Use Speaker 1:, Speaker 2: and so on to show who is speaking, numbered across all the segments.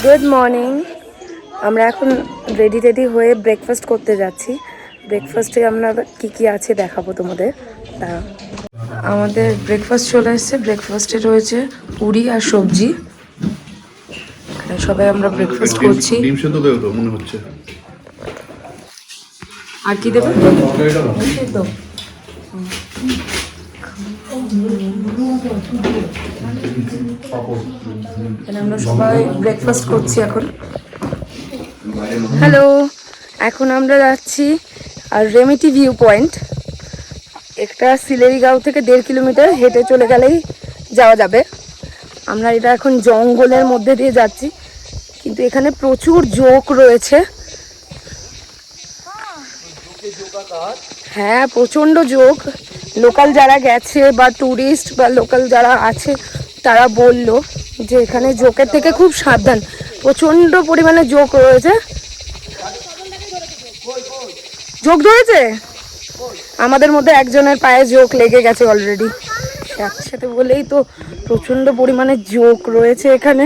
Speaker 1: Good morning. আমরা এখন ready হয়ে ব্রেকফাস্ট করতে যাচ্ছি। ব্রেকফাস্টে আমরা কি আছে দেখাবো তোমাদের। তা আমাদের ব্রেকফাস্ট চলে এসেছে। ব্রেকফাস্টে রয়েছে পুরি আর সবজি। সবাই আমরা ব্রেকফাস্ট করছি।
Speaker 2: ডিম সেদ্ধ দেবে তো মনে হচ্ছে।
Speaker 1: আর কি দেবে? সেদ্ধ। আমরা সবাই ব্রেকফাস্ট করছি এখন। হ্যালো, এখন আমরা যাচ্ছি আর রেমিটি ভিউ পয়েন্ট। একটা সিলেরিগাঁও থেকে 1.5 কিলোমিটার হেঁটে চলে গেলেই যাওয়া যাবে। আমরা এটা এখন জঙ্গলের মধ্যে দিয়ে যাচ্ছি, কিন্তু এখানে প্রচুর জোক রয়েছে। হ্যাঁ, প্রচণ্ড জোক। লোকাল যারা গেছে বা ট্যুরিস্ট বা লোকাল যারা আছে তারা বলল যে এখানে জোকের থেকে খুব সাবধান, প্রচণ্ড পরিমাণে জোক রয়েছে। জোক ধরেছে আমাদের মধ্যে একজনের পায়ে জোক লেগে গেছে অলরেডি। একসাথে বলেই তো প্রচণ্ড পরিমাণে জোক রয়েছে এখানে।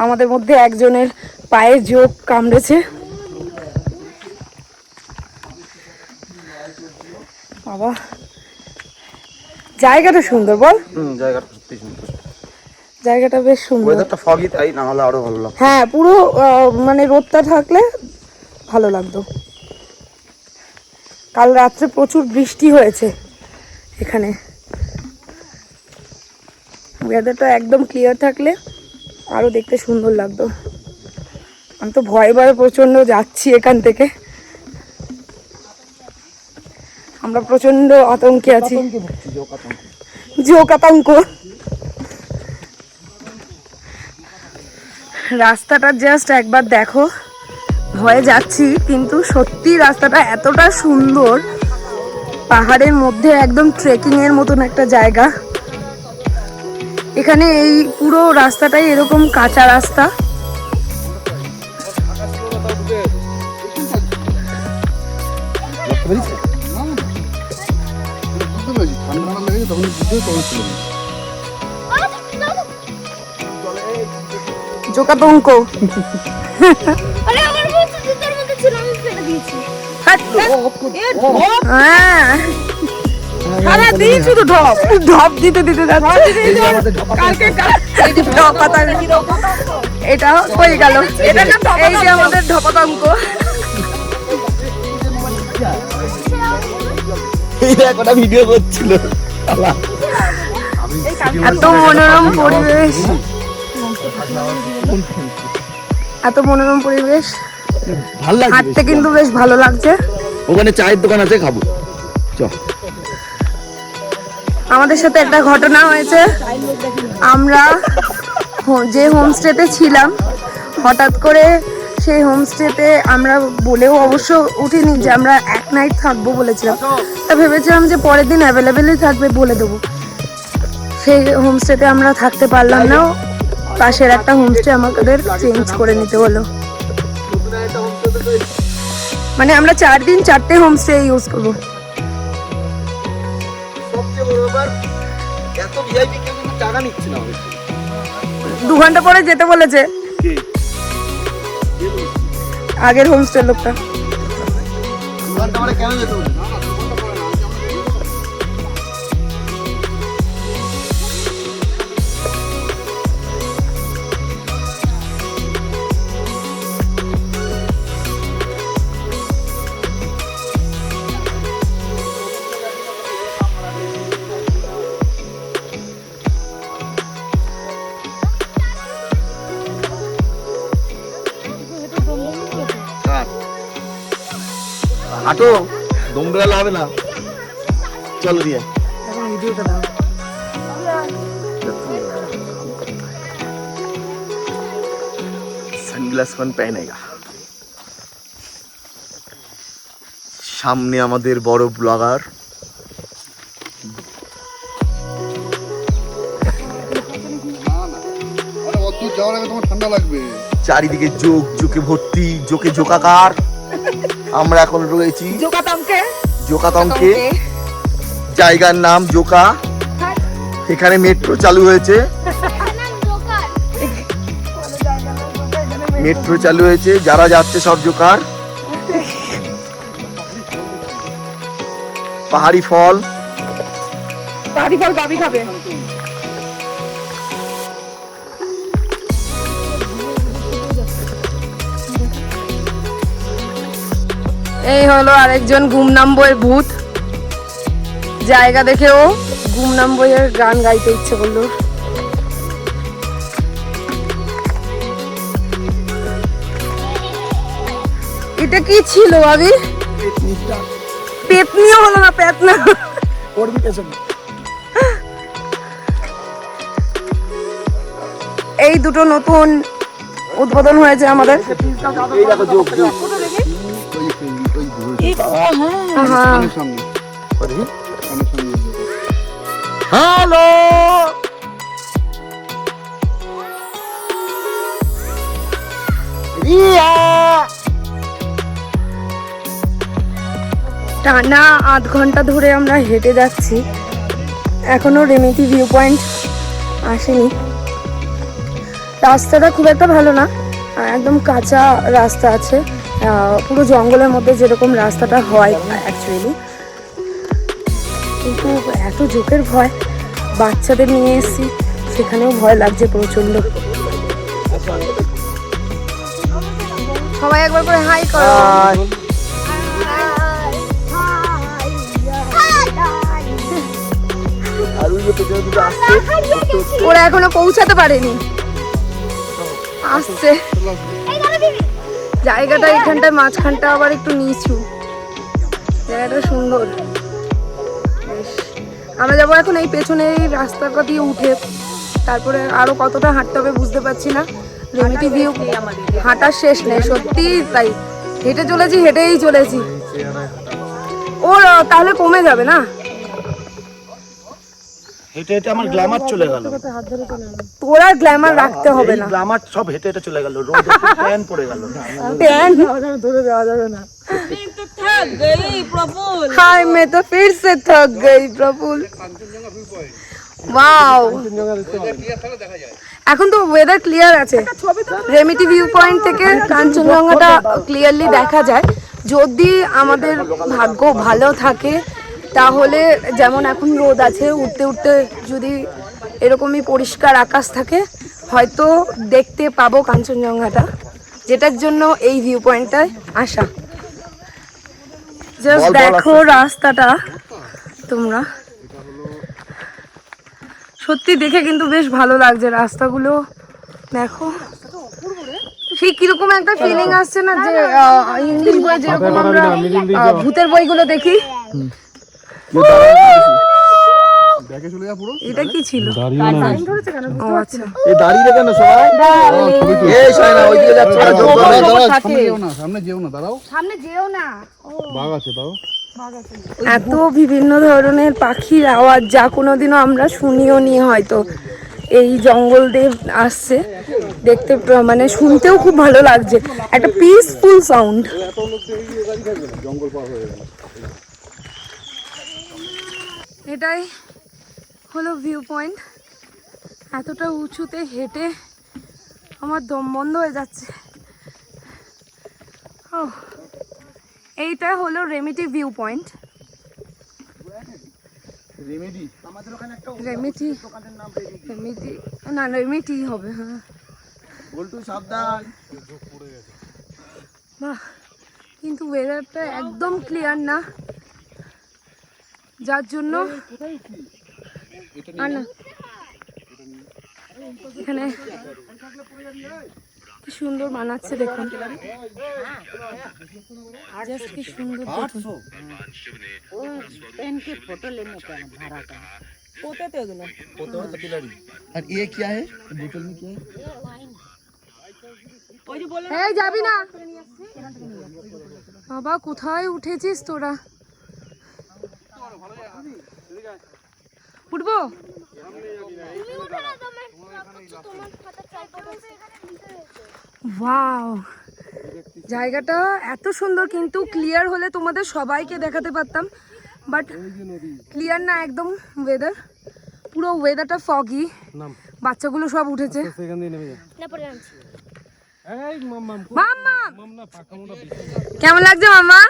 Speaker 1: আমাদের মধ্যে একজনের পায়ে জোক কামড়েছে। বাবা, জায়গাটা সুন্দর বল।
Speaker 3: জায়গাটা সত্যি সুন্দর,
Speaker 1: জায়গাটা বেশ সুন্দর।
Speaker 3: ওয়েদারটা ফগি, তাই না হলে আরো ভালো লাগতো।
Speaker 1: হ্যাঁ, পুরো মানে রোদটা থাকলে ভালো লাগতো। কাল রাত্রে প্রচুর বৃষ্টি হয়েছে এখানে। ওয়েদারটা একদম ক্লিয়ার থাকলে আরো দেখতে সুন্দর লাগতো। আমি তো ভয়ে ভয়ে প্রচণ্ড যাচ্ছি এখান থেকে। আমরা প্রচণ্ড আতঙ্কে আছি, জোক আতঙ্ক। রাস্তাটা জাস্ট একবার দেখো। ভয়ে যাচ্ছি, কিন্তু সত্যি রাস্তাটা এতটা সুন্দর। পাহাড়ের মধ্যে একদম ট্রেকিং এর মতন একটা জায়গা। এখানে এই পুরো রাস্তাটাই এরকম কাঁচা রাস্তা। জোকাতঙ্ক। সারাদিন শুধু ঢপ ঢপ দিতে দিতে যাচ্ছে। এটা হয়ে গেল, এই যে আমাদের ঢপাতঙ্ক।
Speaker 3: ভিডিও করছিল।
Speaker 1: এত মনোরম পরিবেশ, এত মনোরম পরিবেশ। হাঁটতে কিন্তু বেশ ভালো লাগছে।
Speaker 3: ওখানে চায়ের দোকান আছে, খাবো।
Speaker 1: আমাদের সাথে একটা ঘটনা হয়েছে। আমরা যে হোমস্টেতে ছিলাম, হঠাৎ করে সেই হোমস্টেতে আমরা বলেও অবশ্য উঠিনি যে আমরা এক নাইট থাকবো বলেছিলাম। তা ভেবেছিলাম যে পরের দিন অ্যাভেলেবেলই থাকবে, বলে দেবো। সেই হোমস্টেতে আমরা থাকতে পারলাম না। পাশের একটা হোমস্টে আমাদের চেঞ্জ করে নিতে হলো। মানে আমরা 4 দিন 4টে হোমস্টে ইউজ করবো। 2 ঘন্টা পরে যেতে বলেছে আগের হোমস্টের লোকটা।
Speaker 3: হাঁটো, দম বেলা হবে না। চলো দিয়ে
Speaker 1: ভিডিওটা দাও।
Speaker 3: সানগ্লাস কौन पहनेगा? সামনে আমাদের বড় ব্লগার।
Speaker 2: ঠান্ডা লাগবে।
Speaker 3: চারিদিকে জোক, জোকে ভর্তি, জোকে জোকাকার। আমরা এখন রয়েছি জোকাতঙ্কে। জায়গার নাম জোকা। এখানে মেট্রো চালু হয়েছে। মেট্রো চালু হয়েছে, যারা যাচ্ছে সব জোকার। পাহাড়ি ফল,
Speaker 1: পাহাড়ি ফল গাবি খাবে। এই হলো আরেকজন গুমনাম বইয়ের ভূত। জায়গা দেখেও গুমনাম বইয়ের গান গাইতে ইচ্ছে করলো। এটা কি ছিল আবি? পেতনিও হলো না, পেতনা। এই দুটো নতুন উদ্বোধন হয়েছে আমাদের।
Speaker 3: এই দেখো যোগ যোগ।
Speaker 1: হ্যাঁ,
Speaker 3: হ্যালো, রিয়া।
Speaker 1: টানা 8 ঘন্টা ধরে আমরা হেঁটে যাচ্ছি, এখনো রেমিটি ভিউ পয়েন্ট আসেনি। রাস্তাটা খুব একটা ভালো না, একদম কাঁচা রাস্তা আছে, পুরো জঙ্গলের মধ্যে যেরকম রাস্তাটা হয় অ্যাকচুয়ালি। কিন্তু এত ঝোঁকের ভয়, বাচ্চাদের নিয়ে এসেছি, সেখানেও ভয় লাগছে প্রচন্ড। সবাই একবার করে হাই করো। ওরা এখনো পৌঁছাতে পারেনি, আসছে। জায়গাটা এখানটায় মাঝখানটা আবার একটু নিচু, জায়গাটা সুন্দর বেশ। আমরা যাবো এখন এই পেছনে এই রাস্তাটা দিয়ে উঠে, তারপরে আরো কতটা হাঁটতে হবে বুঝতে পারছি না। রেমিটি ভিউ হাঁটার শেষ নেই, সত্যি তাই। হেঁটে চলেছি, হেঁটেই চলেছি। ওর তাহলে কমে যাবে না?
Speaker 4: হেঁটে হেঁটে আমার গ্ল্যামার চলে গেল।
Speaker 1: তোর আর গ্ল্যামার রাখতে হবে না,
Speaker 4: গ্ল্যামার সব হেঁটে হেঁটে চলে গেল। রোদ ট্যান পড়ে গেল।
Speaker 1: ট্যান ধরে যাওয়া যাবে না। हाय मैं तो फिर से थक गई प्रफुल। वाओ, এখন তো ওয়েদার ক্লিয়ার আছে, রেমিটি ভিউ পয়েন্ট থেকে কাঞ্চনজঙ্ঘাটা ক্লিয়ারলি দেখা যায়। যদি আমাদের ভাগ্য ভালো থাকে তাহলে, যেমন এখন রোদ আছে, উঠতে উঠতে যদি এরকমই পরিষ্কার আকাশ থাকে, হয়তো দেখতে পাবো কাঞ্চনজঙ্ঘাটা, যেটার জন্য এই ভিউ পয়েন্টটায় আসা। জাস্ট দেখো রাস্তাটা তোমরা, সত্যি দেখে কিন্তু বেশ ভালো লাগছে রাস্তাগুলো। দেখো সেই কিরকম একটা ফিলিং আসছে না, যে ইংলিশ বই যেরকম আমরা ভূতের বইগুলো দেখি। এটা কি ছিল? ও আচ্ছা,
Speaker 3: এই দাঁড়িয়ে কেন সবাই? এই সবাই না ওইদিকে যাচ্ছে,
Speaker 2: সামনে যেও না, দাঁড়াও,
Speaker 1: সামনে যেও না।
Speaker 2: বাঘ আছে তাও।
Speaker 1: এত বিভিন্ন ধরনের পাখির আওয়াজ, যা কোনোদিনও আমরা শুনিও নি হয়তো। এই জঙ্গল দিয়ে আসছে, দেখতে মানে শুনতেও খুব ভালো লাগছে, একটা পিসফুল সাউন্ড। এটাই হলো ভিউ পয়েন্ট। এতটা উঁচুতে হেঁটে আমার দম বন্ধ হয়ে যাচ্ছে। এইটা হলো রেমিটি ভিউ পয়েন্ট। রেমিটি না, রেমিটি হবে। হ্যাঁ,
Speaker 3: সাবধান।
Speaker 1: বাহ, কিন্তু ওয়েদারটা একদম ক্লিয়ার না, যার জন্য আর না। এখানে কি সুন্দর বানাচ্ছে দেখুন, জাস্ট কি সুন্দর দেখুন।
Speaker 3: আর ये क्या है? बोतल में क्या है?
Speaker 1: এই যাবি না বাবা, কোথায় উঠেছিস তোরা? উঠবো? ওয়াও, জায়গাটা এত সুন্দর, কিন্তু ক্লিয়ার হলে তোমাদের সবাইকে দেখাতে পারতাম, বাট ক্লিয়ার না একদম ওয়েদার। পুরো ওয়েদারটা ফগি, বাচ্চাগুলো সব উঠেছে। কেমন লাগছে মামা?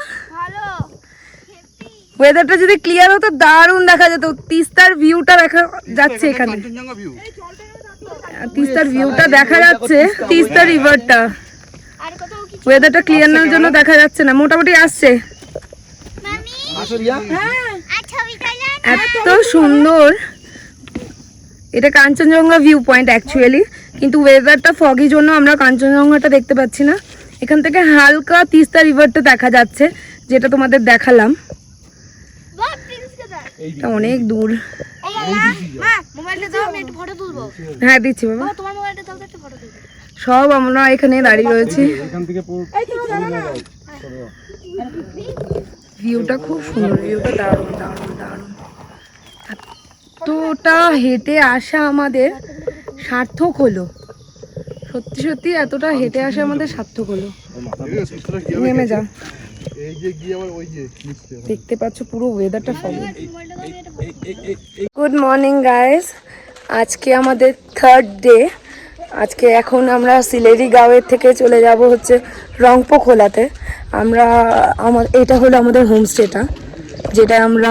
Speaker 1: ওয়েদারটা যদি ক্লিয়ার হতো দারুণ দেখা যেত। তিস্তার ভিউটা দেখা যাচ্ছে এখানে, তিস্তার ভিউটা দেখা যাচ্ছে, তিস্তা রিভারটা। ওয়েদারটা ক্লিয়ার নেওয়ার জন্য দেখা যাচ্ছে না, মোটামুটি আসছে। এত সুন্দর, এটা কাঞ্চনজঙ্ঘা ভিউ পয়েন্ট অ্যাকচুয়ালি, কিন্তু ওয়েদারটা ফগি জন্য আমরা কাঞ্চনজঙ্ঘাটা দেখতে পাচ্ছি না। এখান থেকে হালকা তিস্তা রিভারটা দেখা যাচ্ছে, যেটা তোমাদের দেখালাম। অনেক দূর। হ্যাঁ দিচ্ছি বাবা। সব আমরা এখানে দাঁড়িয়ে রয়েছি। ভিউটা খুব সুন্দর, ভিউটা দারুণ দারুণ দারুণ। এতটা হেঁটে আসা আমাদের সার্থক হলো, সত্যি সত্যি এতটা হেঁটে আসা আমাদের সার্থক হলো। নেমে যা, দেখতে পাচ্ছ পুরো ওয়েদারটা ফলো। গুড মর্নিং গাইস, আজকে আমাদের 3rd ডে। আজকে এখন আমরা সিলেরি গাঁওয়ের থেকে চলে যাব হচ্ছে রংপোখোলাতে। এটা হলো আমাদের হোমস্টেটা, যেটা আমরা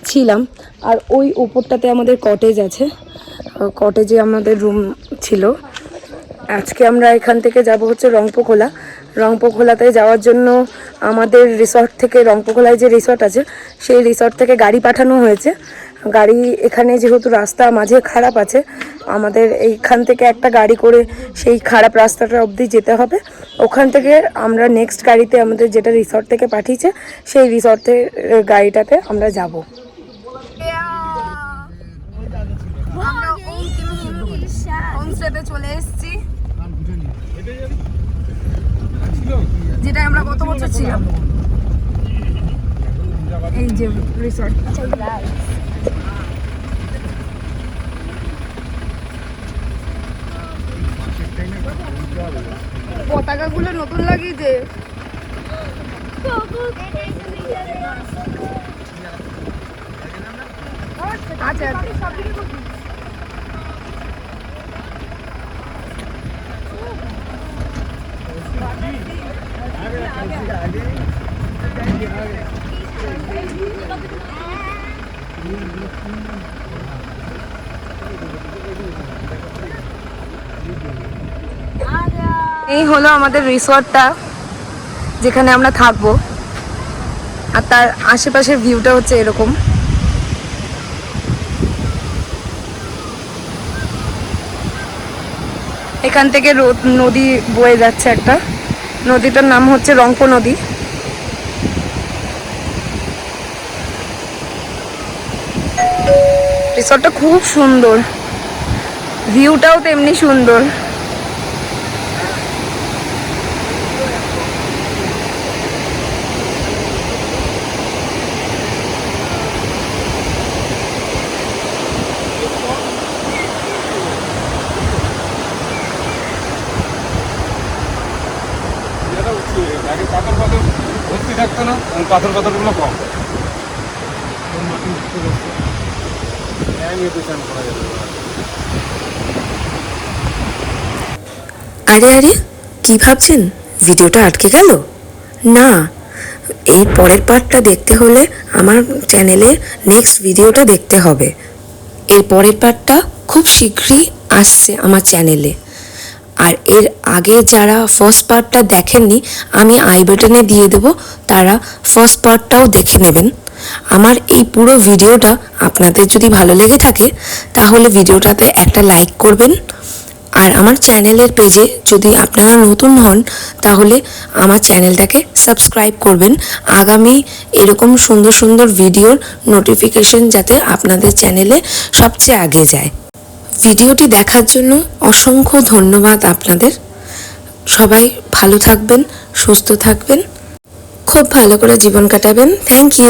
Speaker 1: ছিলাম। আর ওই উপরটাতে আমাদের কটেজ আছে, কটেজে আমাদের রুম ছিল। আজকে আমরা এখান থেকে যাব হচ্ছে রংপোখোলা। রংপোখোলাতে যাওয়ার জন্য আমাদের রিসর্ট থেকে, রংপোখোলায় যে রিসর্ট আছে সেই রিসর্ট থেকে গাড়ি পাঠানো হয়েছে। গাড়ি এখানে যেহেতু রাস্তা মাঝে খারাপ আছে, আমাদের এইখান থেকে একটা গাড়ি করে সেই খারাপ রাস্তাটা অবধি যেতে হবে। ওখান থেকে আমরা নেক্সট গাড়িতে আমাদের যেটা রিসর্ট থেকে পাঠিয়েছে সেই রিসর্টের গাড়িটাতে আমরা যাব। হোমস্টেতে চলে এসেছি, যেটা আমরা গত বছর ছিলাম। এই যে রিসর্ট, পতাকাগুলো নতুন লাগিয়েছে। আচ্ছা এই হলো আমাদের রিসর্টটা, যেখানে আমরা থাকবো। আর তার আশেপাশের ভিউটা হচ্ছে এরকম। এখান থেকে নদী বয়ে যাচ্ছে, একটা নদীটার নাম হচ্ছে রংপো নদী। রিসর্টটা খুব সুন্দর, ভিউটাও তেমনি সুন্দর।
Speaker 2: পাথর পাথরগুলো কম।
Speaker 5: আরে আরে কি ভাবছেন ভিডিওটা আটকে গেল? না, এই পরের পার্টটা দেখতে হলে আমার চ্যানেলে নেক্সট ভিডিওটা দেখতে হবে। এর পরের পার্টটা খুব শীঘ্রই আসছে আমার চ্যানেলে। আর এর আগে যারা ফার্স্ট পার্টটা দেখেননি, আমি আই বাটনে দিয়ে দেব, তারা ফার্স্ট পার্টটাও দেখে নেবেন। আমার এই পুরো ভিডিওটা আপনাদের যদি ভালো লেগে থাকে তাহলে ভিডিওটাতে একটা লাইক করবেন। আর আমার চ্যানেলের পেজে যদি আপনারা নতুন হন তাহলে আমার চ্যানেলটাকে সাবস্ক্রাইব করবেন, আগামী এরকম সুন্দর সুন্দর ভিডিওর নোটিফিকেশন যাতে আপনাদের চ্যানেলে সবচেয়ে আগে যায়। ভিডিওটি দেখার জন্য অসংখ্য ধন্যবাদ আপনাদের। সবাই ভালো থাকবেন, সুস্থ থাকবেন, খুব ভালো করে জীবন কাটাবেন। Thank you.